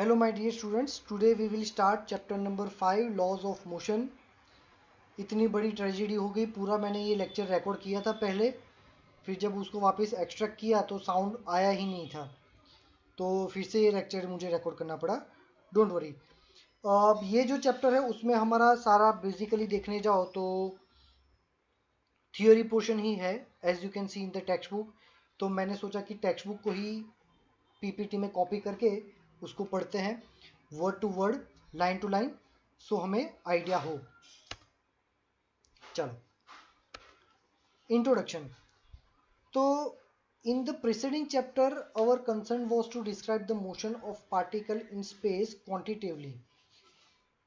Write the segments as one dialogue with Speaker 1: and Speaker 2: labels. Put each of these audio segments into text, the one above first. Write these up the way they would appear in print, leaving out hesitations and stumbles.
Speaker 1: Hello my dear students, today we will start chapter number 5 laws of motion। इतनी बड़ी tragedy हो गई, पूरा मैंने ये लेक्चर रिकॉर्ड किया था पहले, फिर जब उसको वापस एक्सट्रैक्ट किया तो साउंड आया ही नहीं था, तो फिर से ये लेक्चर मुझे रिकॉर्ड करना पड़ा। Don't worry. अब ये जो चैप्टर है उसमें हमारा सारा बेसिकली देखने जाओ तो थियोरी पोर्शन ही है, as you can see in the textbook. तो मैंने सोचा कि टेक्स्ट बुक को ही पीपीटी में कॉपी करके उसको पढ़ते हैं word to word, line to line, so हमें आइडिया हो। चलो, इंट्रोडक्शन। तो in the preceding chapter our concern was to describe the motion of particle in space quantitatively.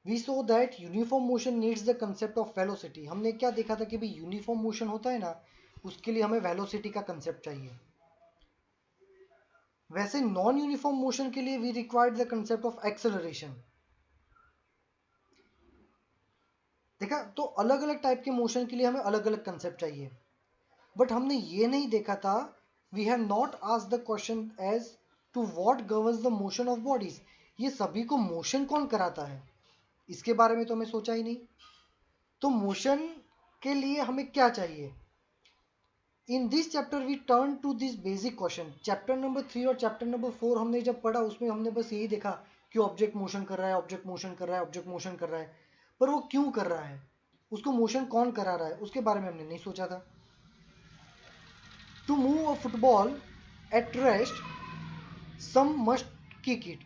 Speaker 1: We saw that uniform motion needs the concept of velocity. हमने क्या देखा था कि भाई यूनिफॉर्म मोशन होता है ना, उसके लिए हमें वेलोसिटी का कंसेप्ट चाहिए। वैसे नॉन यूनिफॉर्म मोशन के लिए we required the concept of acceleration. देखा, तो अलग अलग टाइप के मोशन के लिए हमें अलग अलग कंसेप्ट चाहिए, बट हमने ये नहीं देखा था, we have not asked the question as to what governs the motion of bodies. ये सभी को मोशन कौन कराता है, इसके बारे में तो हमें सोचा ही नहीं। तो मोशन के लिए हमें क्या चाहिए। In this chapter we turn to this basic question. Chapter number 3 और चैप्टर नंबर 4 हमने जब पढ़ा उसमें हमने बस यही देखा कि ऑब्जेक्ट मोशन कर रहा है, ऑब्जेक्ट मोशन कर रहा है, ऑब्जेक्ट मोशन कर रहा है, पर वो क्यों कर रहा है, उसको मोशन कौन करा रहा है, उसके बारे में हमने नहीं सोचा था। To move a football at rest some must kick it.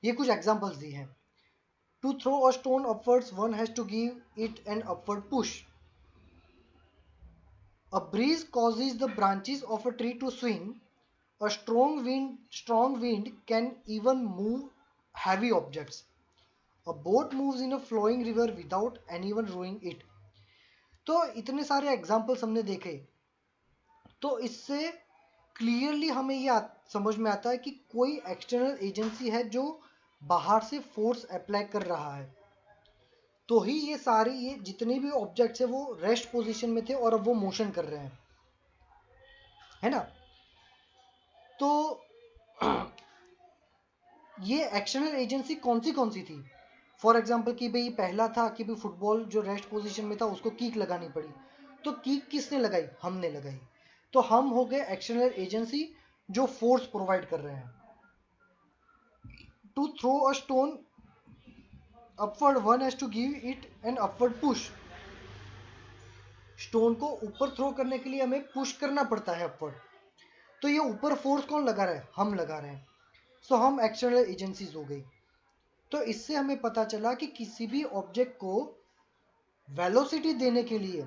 Speaker 1: ये कुछ एग्जांपल्स दी हैं। To throw a stone upwards one has to give it an upward push. A breeze causes the branches of a tree to swing. A strong wind can even move heavy objects. A boat moves in a flowing river without anyone rowing it. तो इतने सारे examples हमने देखे, तो इससे clearly हमें ये समझ में आता है कि कोई एक्सटर्नल एजेंसी है जो बाहर से फोर्स अप्लाई कर रहा है, तो ही ये जितने भी ऑब्जेक्ट्स है वो रेस्ट पोजीशन में थे और अब वो मोशन कर रहे हैं, है ना। तो ये एक्सटर्नल एजेंसी कौन सी थी। फॉर एग्जाम्पल कि भाई पहला था कि भाई फुटबॉल जो रेस्ट पोजीशन में था उसको कीक लगानी पड़ी, तो कीक किसने लगाई, हमने लगाई, तो हम हो गए एक्सटर्नल एजेंसी जो फोर्स प्रोवाइड कर रहे हैं। To throw a stone upward one has to give it an upward push. Stone को ऊपर थ्रो करने के लिए हमें पुश करना पड़ता है अपवर्ड, तो ये ऊपर फोर्स कौन लगा रहा है, हम लगा रहे हैं, सो हम एक्सटर्नल एजेंसीज हो गई। तो इससे हमें पता चला कि किसी भी ऑब्जेक्ट को वेलोसिटी देने के लिए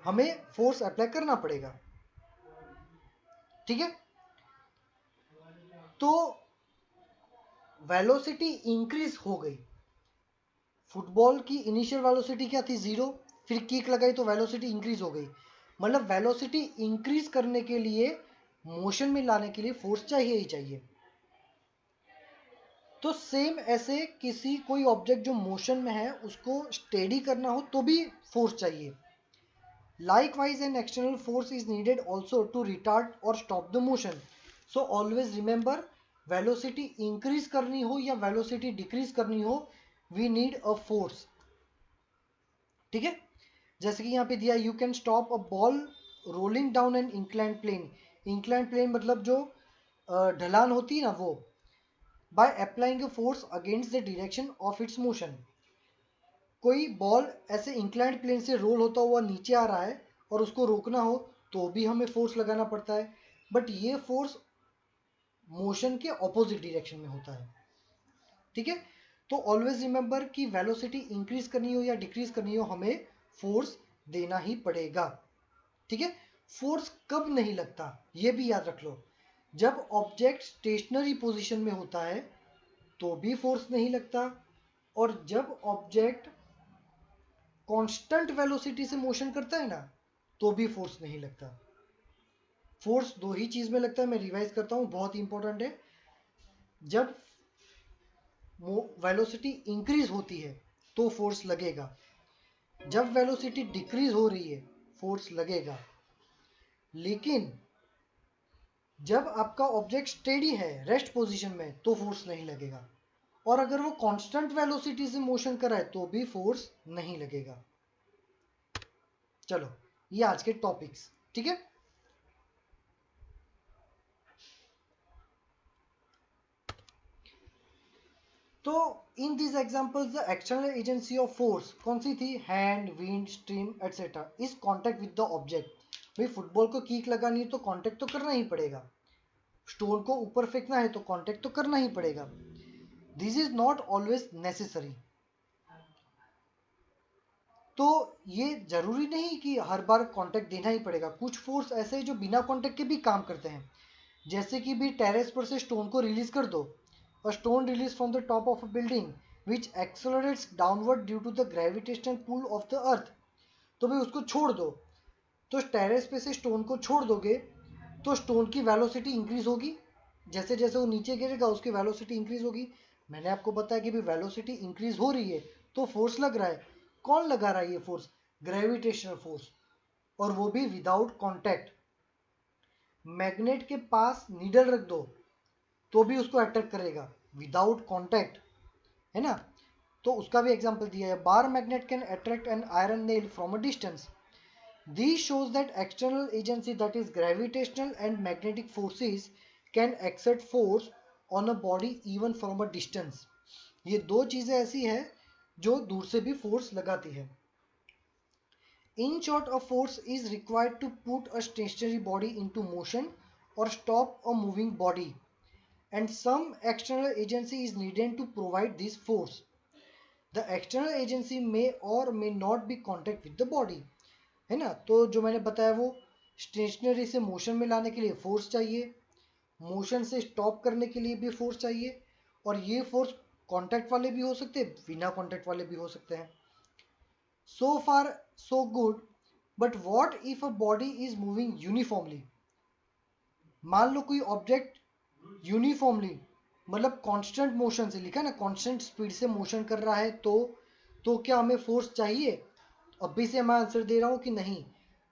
Speaker 1: हमें फोर्स अप्लाई करना पड़ेगा, ठीक है। तो वेलोसिटी इंक्रीज हो गई। फुटबॉल की इनिशियल वेलोसिटी क्या थी, 0, फिर किक लगाई तो वेलोसिटी इंक्रीज हो गई। मतलब वेलोसिटी इंक्रीज करने के लिए, मोशन में लाने के लिए फोर्स चाहिए ही चाहिए। तो सेम ऐसे किसी कोई ऑब्जेक्ट जो मोशन में है उसको स्टेडी करना हो तो भी फोर्स चाहिए। Likewise, an external force is needed also to retard or stop the motion. So always remember, velocity increase करनी हो या velocity decrease करनी हो, we need a force, ठीक है। जैसे कि यहाँ पे दिया, you can stop a ball rolling down an inclined plane. inclined plane मतलब जो ढलान होती है ना वो, by applying a force against the direction of its motion. कोई बॉल ऐसे इंक्लाइंड प्लेन से रोल होता हुआ नीचे आ रहा है और उसको रोकना हो तो भी हमें फोर्स लगाना पड़ता है, बट ये फोर्स मोशन के ऑपोजिट डायरेक्शन में होता है, ठीक है। तो ऑलवेज रिमेंबर कि वेलोसिटी इंक्रीज करनी हो या डिक्रीज करनी हो हमें फोर्स देना ही पड़ेगा, ठीक है। फोर्स कब नहीं लगता ये भी याद रख लो, जब ऑब्जेक्ट स्टेशनरी पोजीशन में होता है तो भी फोर्स नहीं लगता, और जब ऑब्जेक्ट कांस्टेंट वेलोसिटी से मोशन करता है ना तो भी फोर्स नहीं लगता। फोर्स दो ही चीज में लगता है, मैं रिवाइज करता हूं, बहुत इंपॉर्टेंट है। जब वेलोसिटी इंक्रीज होती है तो फोर्स लगेगा, जब वेलोसिटी डिक्रीज हो रही है फोर्स लगेगा, लेकिन जब आपका ऑब्जेक्ट स्टेडी है, रेस्ट पोजीशन में, तो फोर्स नहीं लगेगा, और अगर वो कांस्टेंट वेलोसिटी से मोशन कर रहा है तो भी फोर्स नहीं लगेगा। चलो ये आज के टॉपिक्स, ठीक है। तो in this examples the external agency of force कौन सी थी? Hand, wind, stream etcetera is contact with the object. भाई फुटबॉल को किक लगानी है तो कांटेक्ट तो करना ही पड़ेगा, स्टोन को ऊपर फेंकना है तो कांटेक्ट तो करना ही पड़ेगा। This is not always necessary. तो ये जरूरी नहीं कि हर बार कांटेक्ट देना ही पड़ेगा। कुछ फोर्स ऐसे हैं जो बिना कांटेक्ट के भी काम करते हैं, जैसे कि भी टेरेस पर से स्टोन को रिलीज कर दो, a stone released from the top of a building which accelerates downward due to the gravitational pull of the earth। तो भाई उसको छोड़ दो, तो टेरेस पे से स्टोन को छोड़ दोगे तो स्टोन की वेलोसिटी इंक्रीज होगी, जैसे जैसे वो नीचे गिरेगा उसकी वेलोसिटी इंक्रीज होगी। मैंने आपको बताया कि भी वेलोसिटी इंक्रीज हो रही है तो फोर्स लग रहा है। कौन लगा रहा है ये फोर्स? ग्रेविटेशनल फोर्स, और वो भी विदाउट कॉन्टैक्ट। मैग्नेट के पास नीडल रख दो तो भी उसको अट्रैक्ट करेगा विदाउट कॉन्टैक्ट, है ना। तो उसका भी एग्जांपल दिया है, bar magnet can attract an iron nail from a distance. This shows that external agency that is gravitational and magnetic forces can exert force on a body even from a distance. ये दो चीजें ऐसी हैं जो दूर से भी force लगाती है। In short, a force is required to put a stationary body into motion or stop a moving body, and some external agency is needed to provide this force. The external agency may or may not be contact with the body, है ना। तो जो मैंने बताया वो stationery से motion में लाने के लिए फोर्स चाहिए, मोशन से स्टॉप करने के लिए भी फोर्स चाहिए, और ये फोर्स कांटेक्ट वाले भी हो सकते हैं, बिना कांटेक्ट वाले भी हो सकते हैं। So far so good, but what if a body is moving uniformly? मान लो कोई ऑब्जेक्ट यूनिफॉर्मली, मतलब कांस्टेंट मोशन से, लिखा ना कांस्टेंट स्पीड से मोशन कर रहा है, तो क्या हमें फोर्स चाहिए? अभी से मैं आंसर दे रहा हूं कि नहीं,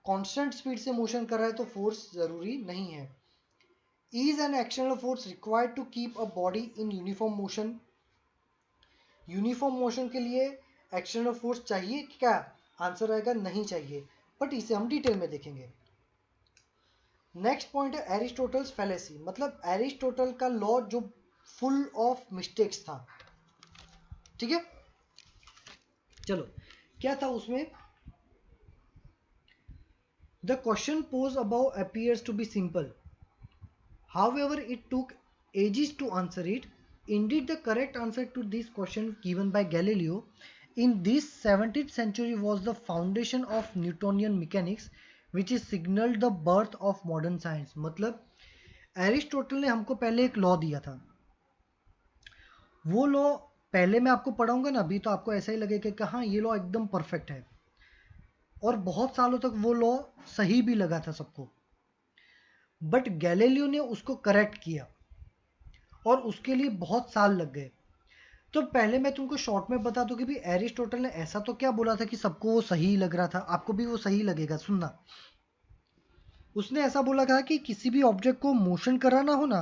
Speaker 1: कांस्टेंट स्पीड से मोशन कर रहा है तो फोर्स जरूरी नहीं है। Is an external force required to keep a body in uniform motion? Uniform motion के लिए एक्सटर्नल फोर्स चाहिए क्या? आंसर आएगा नहीं चाहिए, बट इसे हम डिटेल में देखेंगे। नेक्स्ट पॉइंट है एरिस्टोटल्स फैलेसी, मतलब एरिस्टोटल का लॉ जो फुल ऑफ मिस्टेक्स था, ठीक है। चलो क्या था उसमें? The question posed above appears to be simple, however it took ages to answer it. Indeed, the correct answer to this question given by Galileo in this 17th century was the foundation of Newtonian mechanics, which is signaled the birth of modern science। मतलब Aristotle ने हमको पहले एक law दिया था, वो law पहले मैं आपको पढ़ाऊंगा ना, अभी तो आपको ऐसा ही लगेगा कि हाँ ये लॉ एकदम परफेक्ट है, और बहुत सालों तक वो लॉ सही भी लगा था सबको, बट गैलीलियो ने उसको करेक्ट किया और उसके लिए बहुत साल लग गए। तो पहले मैं तुमको शॉर्ट में बता दूं कि भी एरिस्टोटल ने ऐसा तो क्या बोला था कि सबको वो सही लग रहा था, आपको भी वो सही लगेगा, सुनना। उसने ऐसा बोला था कि किसी भी ऑब्जेक्ट को मोशन कराना हो ना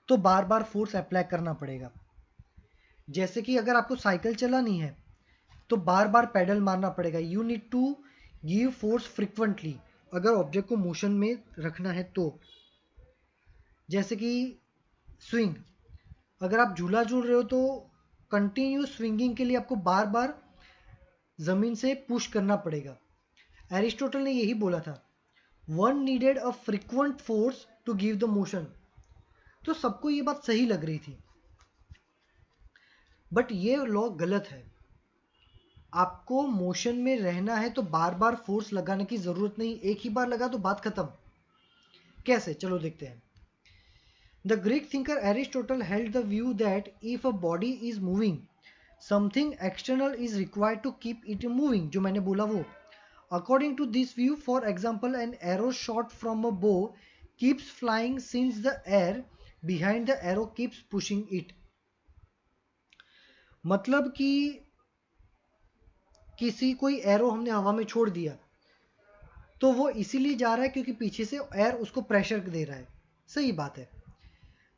Speaker 1: तो बार बार फोर्स अप्लाई करना पड़ेगा। जैसे कि अगर आपको साइकिल चलानी है तो बार बार पेडल मारना पड़ेगा, you need to give force frequently अगर ऑब्जेक्ट को मोशन में रखना है तो। जैसे कि स्विंग, अगर आप झूला झूल रहे हो तो कंटिन्यूस स्विंगिंग के लिए आपको बार बार जमीन से पुश करना पड़ेगा। एरिस्टोटल ने यही बोला था, one needed a frequent force to give the motion. तो सबको ये बात सही लग रही थी, बट ये लॉ गलत है। आपको मोशन में रहना है तो बार बार फोर्स लगाने की जरूरत नहीं, एक ही बार लगा तो बात खत्म। कैसे? चलो देखते हैं। The Greek thinker Aristotle held the view that if a body is moving, something external is required to keep it moving, जो मैंने बोला वो। According to this view, for example, an arrow shot from a bow keeps flying since the air behind the arrow keeps pushing it। मतलब कि कोई arrow हमने हवा में छोड़ दिया तो वो इसीलिए जा रहा है क्योंकि पीछे से एयर उसको प्रेशर दे रहा है। सही बात है।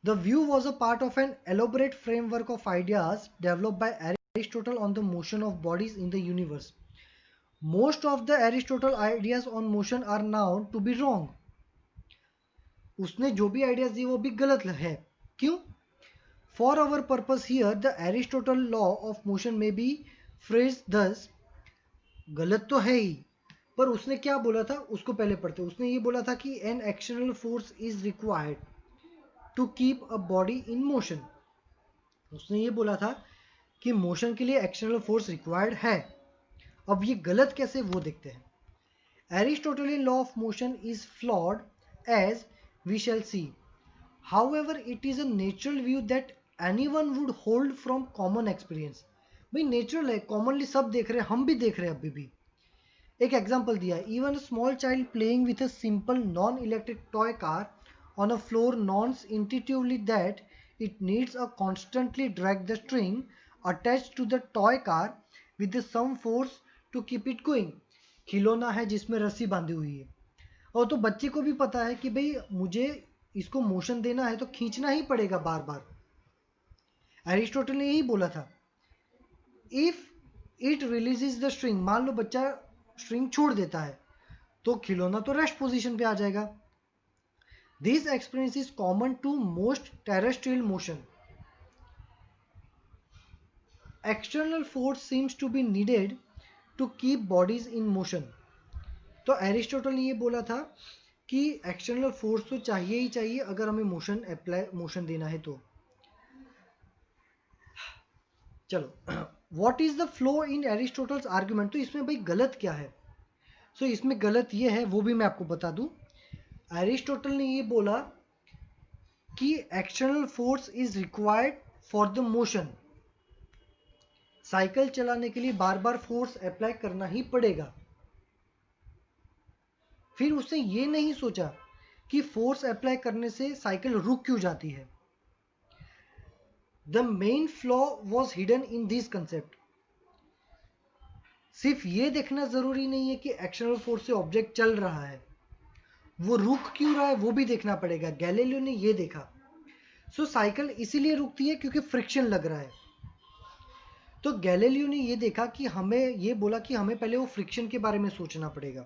Speaker 1: The view was a part of an elaborate framework of ideas developed by Aristotle on the motion of bodies in the universe. Most of the Aristotle ideas on motion are now to be wrong. उसने जो भी ideas दिए वो भी गलत है। क्यों? For our purpose here the Aristotle law of motion में बी फ्रेज दस। गलत तो है ही, पर उसने क्या बोला था उसको पहले पढ़ते। उसने ये बोला था कि an external force is required to keep a body in motion. उसने ये बोला था कि मोशन के लिए एक्सटर्नल फोर्स रिक्वायर्ड है। अब ये गलत कैसे वो देखते हैं। Aristotelian law of motion is flawed, as we shall see. However, it is a natural view that anyone would hold from common experience. भाई नेचुरल है, कॉमनली सब देख रहे हैं, हम भी देख रहे हैं अभी भी। एक एग्जांपल दिया है, even a small child playing with a simple non electric toy car on a floor knowns intuitively that it needs a constantly drag the string attached to the toy car with some force to keep it going. खिलौना है जिसमें रस्सी बांधी हुई है, और तो बच्चे को भी पता है कि भाई मुझे इसको मोशन देना है तो खींचना ही पड़ेगा बार बार। एरिस्टोटल ने यही बोला था, if it releases the string, मान लो बच्चा स्ट्रिंग छोड़ देता है तो खिलौना तो रेस्ट पोजीशन पे आ जाएगा। This experience is common to most terrestrial motion. External force seems to be needed to keep bodies in motion. तो एरिस्टोटल ने ये बोला था कि एक्सटर्नल फोर्स तो चाहिए ही चाहिए अगर हमें मोशन देना है तो। चलो, what is the flow in Aristotle's argument. तो इसमें भाई गलत क्या है? सो इसमें गलत ये है, वो भी मैं आपको बता दूं। एरिस्टोटल ने ये बोला कि external force is required for the motion. Cycle चलाने के लिए बार बार फोर्स अप्लाई करना ही पड़ेगा। फिर उसने ये नहीं सोचा कि फोर्स अप्लाई करने से साइकिल रुक क्यों जाती है। The main flaw was hidden in this concept. सिर्फ ये देखना जरूरी नहीं है कि एक्सटर्नल फोर्स से ऑब्जेक्ट चल रहा है, वो रुक क्यों रहा है वो भी देखना पड़ेगा। गैलीलियो ने ये देखा। सो साइकिल इसीलिए रुकती है क्योंकि फ्रिक्शन लग रहा है। तो गैलीलियो ने ये देखा कि हमें ये बोला कि हमें पहले वो फ्रिक्शन के बारे में सोचना पड़ेगा।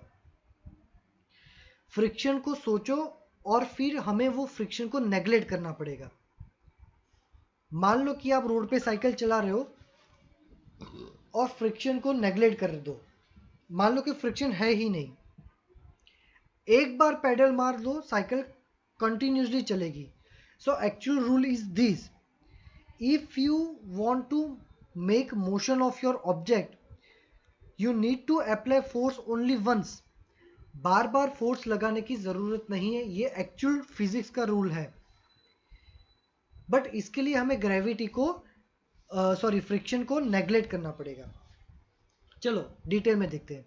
Speaker 1: फ्रिक्शन को सोचो और फिर हमें वो फ्रिक्शन को नेग्लेक्ट करना पड़ेगा। मान लो कि आप रोड पे साइकिल चला रहे हो और फ्रिक्शन को नेग्लेक्ट कर दो। मान लो कि फ्रिक्शन है ही नहीं, एक बार पेडल मार दो साइकिल कंटिन्यूसली चलेगी। So actual rule is this, if you want to make motion of your object you need to apply force only once. बार बार फोर्स लगाने की जरूरत नहीं है, ये एक्चुअल फिजिक्स का रूल है। बट इसके लिए हमें ग्रेविटी को फ्रिक्शन को नेग्लेक्ट करना पड़ेगा। चलो डिटेल में देखते हैं।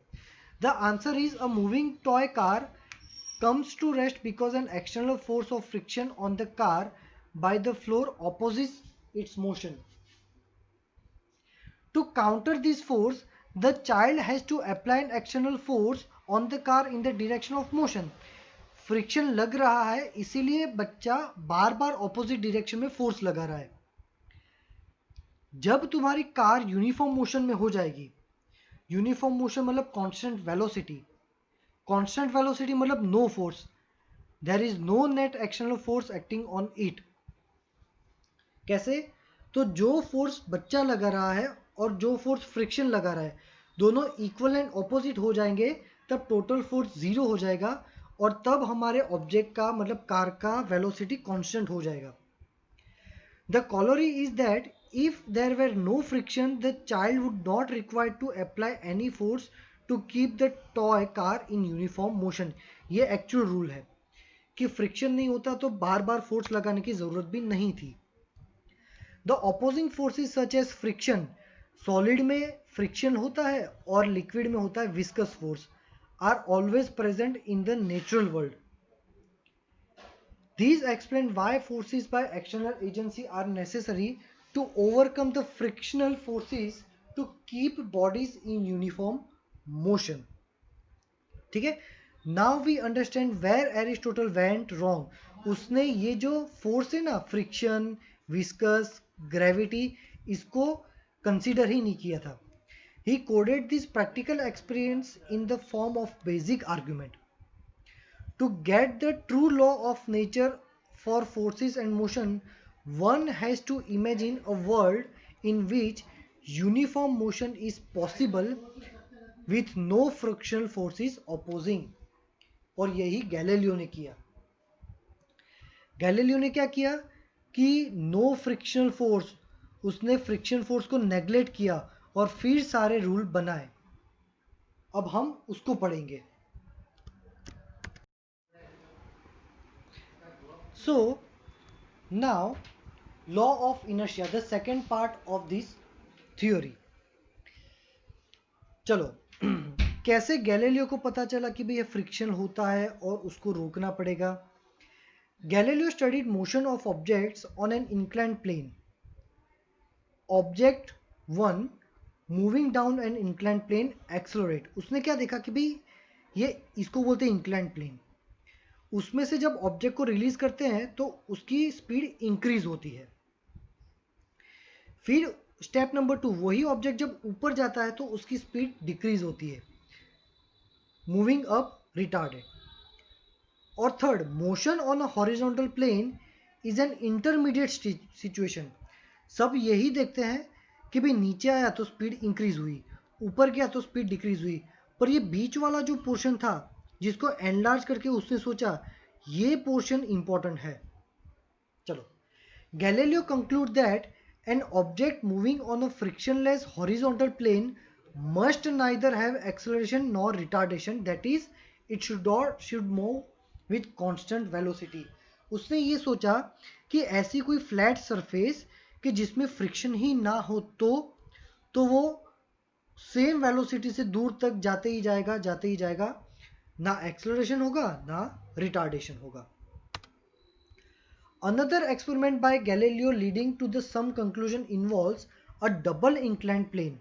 Speaker 1: The answer is a moving toy car comes to rest because an external force of friction on the car by the floor opposes its motion. To counter this force, the child has to apply an external force on the car in the direction of motion. Friction लग रहा है इसीलिए बच्चा बार बार opposite direction में force लगा रहा है। जब तुम्हारी कार यूनिफॉर्म मोशन में हो जाएगी, यूनिफॉर्म मोशन मतलब कांस्टेंट वेलोसिटी, कांस्टेंट वेलोसिटी मतलब no force, there is no net external force acting on it. कैसे? तो जो फोर्स बच्चा लगा रहा है और जो फोर्स फ्रिक्शन लगा रहा है दोनों इक्वल एंड ऑपोजिट हो जाएंगे, तब टोटल फोर्स जीरो हो जाएगा और तब हमारे ऑब्जेक्ट का मतलब कार का वेलोसिटी कांस्टेंट हो जाएगा। The corollary is that if there were no friction the child would not require to apply any force to keep the toy car in uniform motion. ये एक्चुअल रूल है कि friction नहीं होता तो बार बार force लगाने की जरूरत भी नहीं थी। The opposing forces such as friction, solid में फ्रिक्शन होता है और लिक्विड में होता है viscous force, are always present in the natural world. These explain why forces by external agency are necessary to overcome the frictional forces to keep bodies in uniform motion. ठीक है, now we understand where Aristotle went wrong. उसने ये जो force है ना, friction, viscous, gravity, इसको consider ही नहीं किया था। He coded this practical experience in the form of basic argument. To get the true law of nature for forces and motion, one has to imagine a world in which uniform motion is possible with no frictional forces opposing। और यही Galileo ने किया। Galileo ने क्या किया कि no frictional force, उसने friction force को नेग्लेक्ट किया और फिर सारे रूल बनाए। अब हम उसको पढ़ेंगे। So now law of inertia, the second part of this theory। चलो कैसे गैलीलियो को पता चला कि भाई ये फ्रिक्शन होता है और उसको रोकना पड़ेगा। Galileo studied motion of objects on an inclined plane. Object one moving down an inclined plane accelerate. उसने क्या देखा कि भाई ये इसको बोलते हैं इंक्लाइंड प्लेन। उसमें से जब ऑब्जेक्ट को रिलीज करते हैं तो उसकी स्पीड इंक्रीज होती है। फिर स्टेप नंबर 2, वही ऑब्जेक्ट जब ऊपर जाता है तो उसकी स्पीड डिक्रीज होती है, मूविंग अप रिटार्डेड। और third, motion on a horizontal plane is an intermediate situation. सब यही देखते हैं कि भाई नीचे आया तो स्पीड इंक्रीज हुई, ऊपर गया तो स्पीड डिक्रीज हुई, पर ये बीच वाला जो पोर्शन था जिसको एनलार्ज करके उसने सोचा ये पोर्शन इंपॉर्टेंट है। चलो, Galileo conclude that an object moving on a frictionless horizontal plane must neither have acceleration nor retardation, that is it should move with constant velocity। उसने ये सोचा कि ऐसी कोई फ्लैट सरफेस कि जिसमें फ्रिक्शन ही ना हो तो वो सेम वेलोसिटी से दूर तक जाते ही जाएगा, ना एक्सेलरेशन होगा ना रिटार्डेशन होगा। Another experiment by Galileo leading to the some conclusion involves a double inclined plane।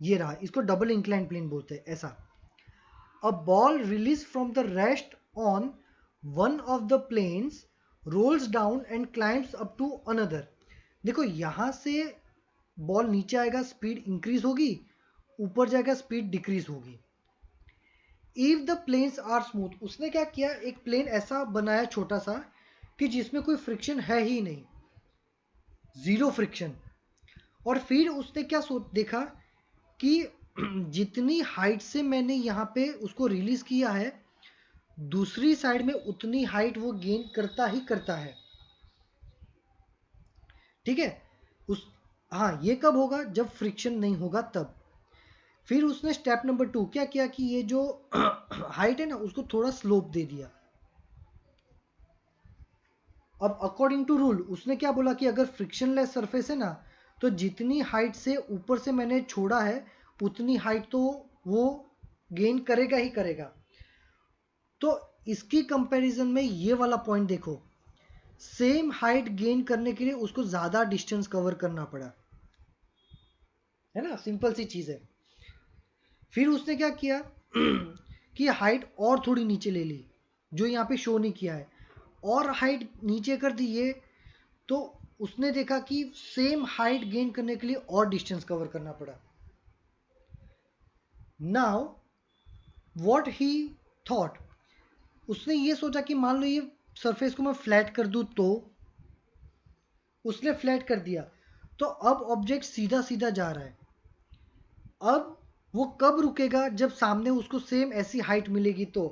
Speaker 1: ये रहा, इसको डबल इंक्लाइंड प्लेन बोलते हैं। ऐसा, a ball released from the rest on one of the planes rolls down and climbs up to another। देखो यहां से ball नीचे आएगा, स्पीड इंक्रीज होगी, ऊपर जाएगा स्पीड डिक्रीज होगी। If the planes are smooth, उसने क्या किया, एक प्लेन ऐसा बनाया छोटा सा कि जिसमें कोई फ्रिक्शन है ही नहीं, जीरो फ्रिक्शन। और फिर उसने क्या देखा कि जितनी हाइट से मैंने यहाँ पे उसको रिलीज किया है, दूसरी साइड में उतनी हाइट वो गेन करता ही करता है। ठीक है, हाँ, ये कब होगा, जब फ्रिक्शन नहीं होगा तब। फिर उसने स्टेप नंबर 2 क्या किया कि ये जो हाइट है ना उसको थोड़ा स्लोप दे दिया। अब अकॉर्डिंग टू रूल उसने क्या बोला कि अगर फ्रिक्शनलेस सरफेस है ना तो जितनी हाइट से ऊपर से मैंने छोड़ा है उतनी हाइट तो वो गेन करेगा ही करेगा। तो इसकी कंपैरिजन में ये वाला पॉइंट देखो, सेम हाइट गेन करने के लिए उसको ज्यादा डिस्टेंस कवर करना पड़ा, है ना, सिंपल सी चीज है। फिर उसने क्या किया कि हाइट और थोड़ी नीचे ले ली, जो यहाँ पे शो नहीं किया है, और हाइट नीचे कर दी ये, तो उसने देखा कि सेम हाइट गेन करने के लिए और डिस्टेंस कवर करना पड़ा। नाउ व्हाट ही थॉट, उसने ये सोचा कि मान लो ये सरफेस को मैं फ्लैट कर दूं, तो उसने फ्लैट कर दिया, तो अब ऑब्जेक्ट सीधा सीधा जा रहा है। अब वो कब रुकेगा, जब सामने उसको सेम ऐसी हाइट मिलेगी तो,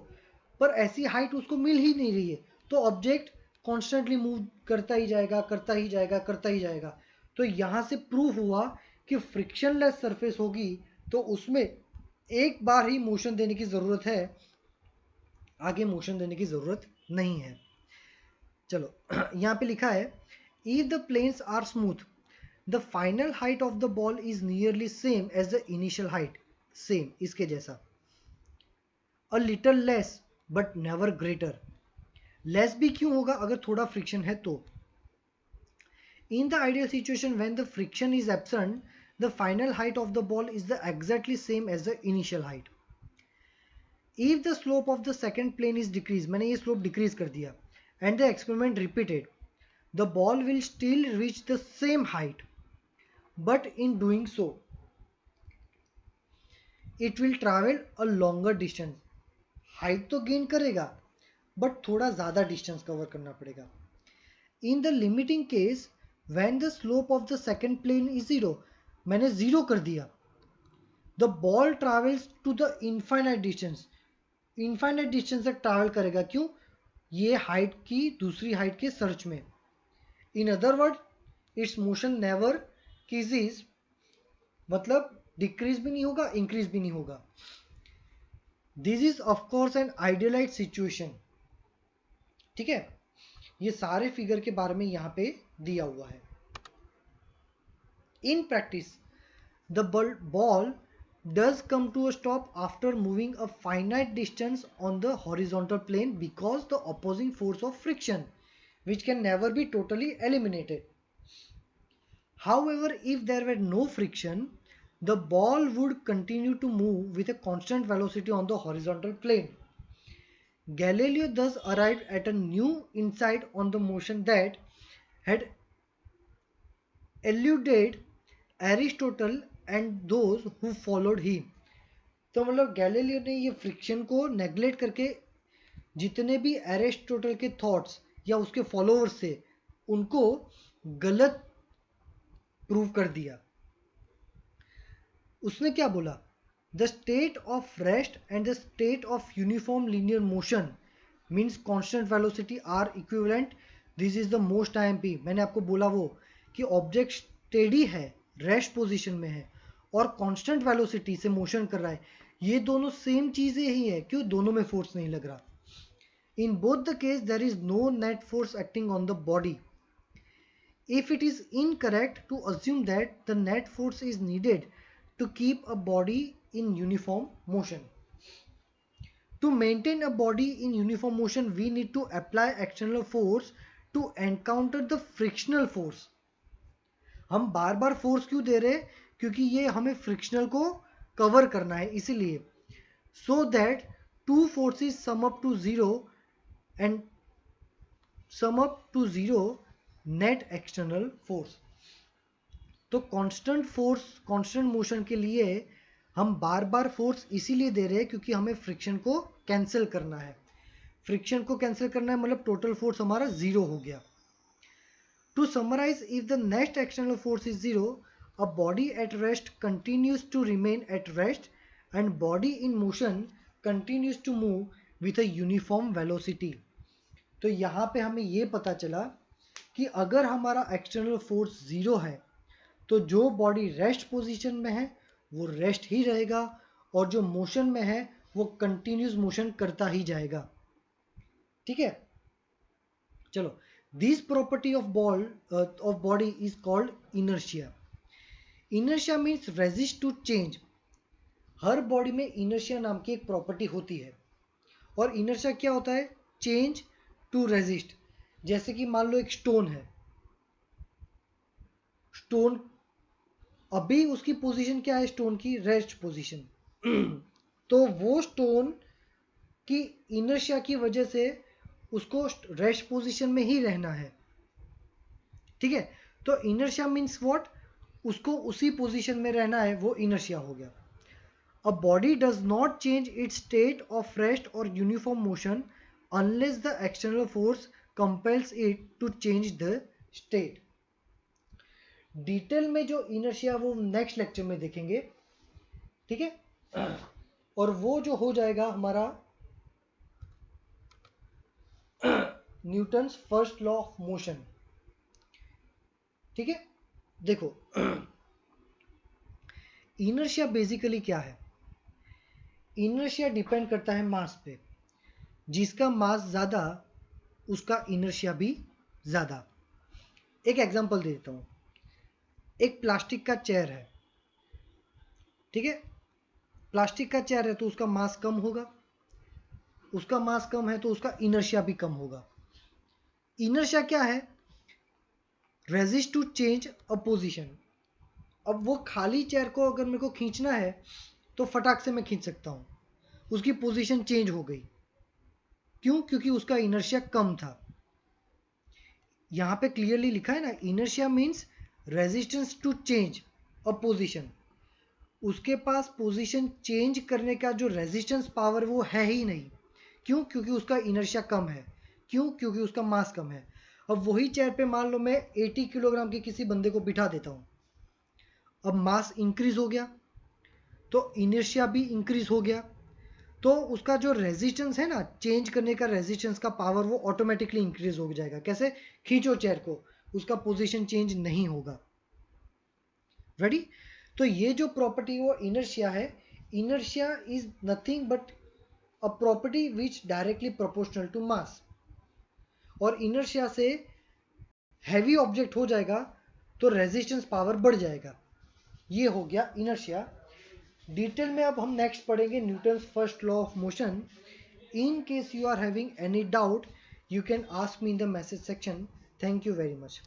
Speaker 1: पर ऐसी हाइट उसको मिल ही नहीं रही है, तो ऑब्जेक्ट कॉन्स्टेंटली मूव करता ही जाएगा। तो यहां से प्रूफ हुआ कि फ्रिक्शनलेस सरफेस होगी तो उसमें एक बार ही मोशन देने की जरूरत है, आगे मोशन देने की जरूरत नहीं है। चलो यहां पे लिखा है, if the planes are smooth the final height of the ball is nearly same as the initial height, same इसके जैसा, a little less but never greater. Less भी क्यों होगा, अगर थोड़ा फ्रिक्शन है तो। In the ideal situation when the friction is absent the final height of the ball is the exactly same as the initial height. If the slope of the second plane is decrease, मैंने ये slope decrease कर दिया, and the experiment repeated, the ball will still reach the same height, but in doing so it will travel a longer distance. Height तो gain करेगा but थोड़ा ज़्यादा distance cover करना पड़ेगा। In the limiting case when the slope of the second plane is zero, मैंने zero कर दिया, the ball travels to the infinite distance, infinite distance तक ट्रैवल करेगा। क्यों? ये हाइट की दूसरी हाइट के सर्च में। In other word its motion never increases, मतलब डिक्रीज भी नहीं होगा, इंक्रीज भी नहीं होगा। This is of course an idealize situation. ठीक है, ये सारे फिगर के बारे में यहां पे दिया हुआ है। In practice the ball does come to a stop after moving a finite distance on the horizontal plane because the opposing force of friction, which can never be totally eliminated. However, if there were no friction, the ball would continue to move with a constant velocity on the horizontal plane. Galileo thus arrived at a new insight on the motion that had eluded Aristotle and those who followed him. तो मतलब Galileo ने ये friction को neglect करके जितने भी Aristotle के thoughts या उसके फॉलोअर्स थे उनको गलत प्रूव कर दिया। उसने क्या बोला? The state of rest and the state of uniform linear motion means constant velocity are equivalent. This is the most IMP. मैंने आपको बोला वो कि ऑब्जेक्ट स्टेडी है, रेस्ट पोजीशन में है और कांस्टेंट वेलोसिटी से मोशन कर रहा है, ये दोनों सेम चीजें ही है। क्यों? दोनों में फोर्स नहीं लग रहा। In both the case there is no net force acting on the body. If it is incorrect to assume that the net force is needed to keep a body in uniform motion. To maintain a body in uniform motion we need to apply external force to encounter the frictional force. हम बार बार force क्यों दे रहे हैं? क्योंकि ये हमें frictional को कवर करना है, इसीलिए। So that two forces sum up to zero and sum up to zero net external force. तो कांस्टेंट फोर्स, कांस्टेंट मोशन के लिए हम बार बार फोर्स इसीलिए दे रहे हैं क्योंकि हमें फ्रिक्शन को कैंसिल करना है। फ्रिक्शन को कैंसिल करना है मतलब टोटल फोर्स हमारा जीरो हो गया। To summarize, if the net external force is zero, a body at rest continues to remain at rest and body in motion continues to move with a uniform velocity. तो यहाँ पे हमें ये पता चला कि अगर हमारा एक्सटर्नल फोर्स जीरो है तो जो बॉडी रेस्ट पोजीशन में है वो रेस्ट ही रहेगा और जो मोशन में है वो कंटिन्यूस मोशन करता ही जाएगा। ठीक है, चलो। This property of body is called inertia. Inertia means resist to change. Her body में inertia नाम की एक प्रॉपर्टी होती है और inertia क्या होता है? Change to resist. जैसे कि मान लो एक स्टोन है, स्टोन अभी उसकी पोजीशन क्या है? स्टोन की रेस्ट पोजीशन। तो वो स्टोन की inertia की वजह से उसको रेस्ट पोजीशन में ही रहना है। ठीक है, तो इनर्शिया मीन्स व्हाट? उसको उसी पोजीशन में रहना है, वो इनर्शिया हो गया। A body does not change its state of rest और uniform motion unless the external force compels it to change the state. Detail में जो इनर्शिया वो नेक्स्ट लेक्चर में देखेंगे। ठीक है, और वो जो हो जाएगा हमारा Newton's first law of motion. ठीक है, देखो इनर्शिया बेसिकली क्या है? इनर्शिया डिपेंड करता है मास पे। जिसका मास ज्यादा उसका इनर्शिया भी ज्यादा। एक एग्जांपल दे देता हूं। एक प्लास्टिक का चेयर है, ठीक है, प्लास्टिक का चेयर है तो उसका मास कम होगा, उसका मास कम है तो उसका इनर्शिया भी कम होगा। इनर्शिया क्या है? Resist to change a position. अब वो खाली चेयर को अगर मेरे को खींचना है तो फटाक से मैं खींच सकता हूँ, उसकी पोजीशन चेंज हो गई। क्यों? क्योंकि उसका इनर्शिया कम था। यहां पे क्लियरली लिखा है ना, inertia means resistance to change a position. उसके पास पोजीशन चेंज करने का जो रेजिस्टेंस पावर वो है ही नहीं। क्यों? क्योंकि उसका इनर्शिया कम है। क्यों? क्योंकि उसका मास कम है। अब वही चेयर पे मान लो मैं 80 किलोग्राम के किसी बंदे को बिठा देता हूं, अब मास इंक्रीज हो गया तो इनर्शिया भी इंक्रीज हो गया, तो उसका जो रेजिस्टेंस है ना, चेंज करने का रेजिस्टेंस का पावर, वो ऑटोमेटिकली इंक्रीज हो जाएगा। कैसे? खींचो चेयर को, उसका पोजीशन चेंज नहीं होगा। रेडी? तो ये जो प्रॉपर्टी वो इनर्शिया है, inertia is nothing but a property which directly proportional to mass. और इनर्शिया से हैवी ऑब्जेक्ट हो जाएगा तो रेजिस्टेंस पावर बढ़ जाएगा। ये हो गया इनर्शिया। डिटेल में अब हम नेक्स्ट पढ़ेंगे Newton's first law of motion. In case you are having any doubt, you can ask me in the message section. Thank you very much.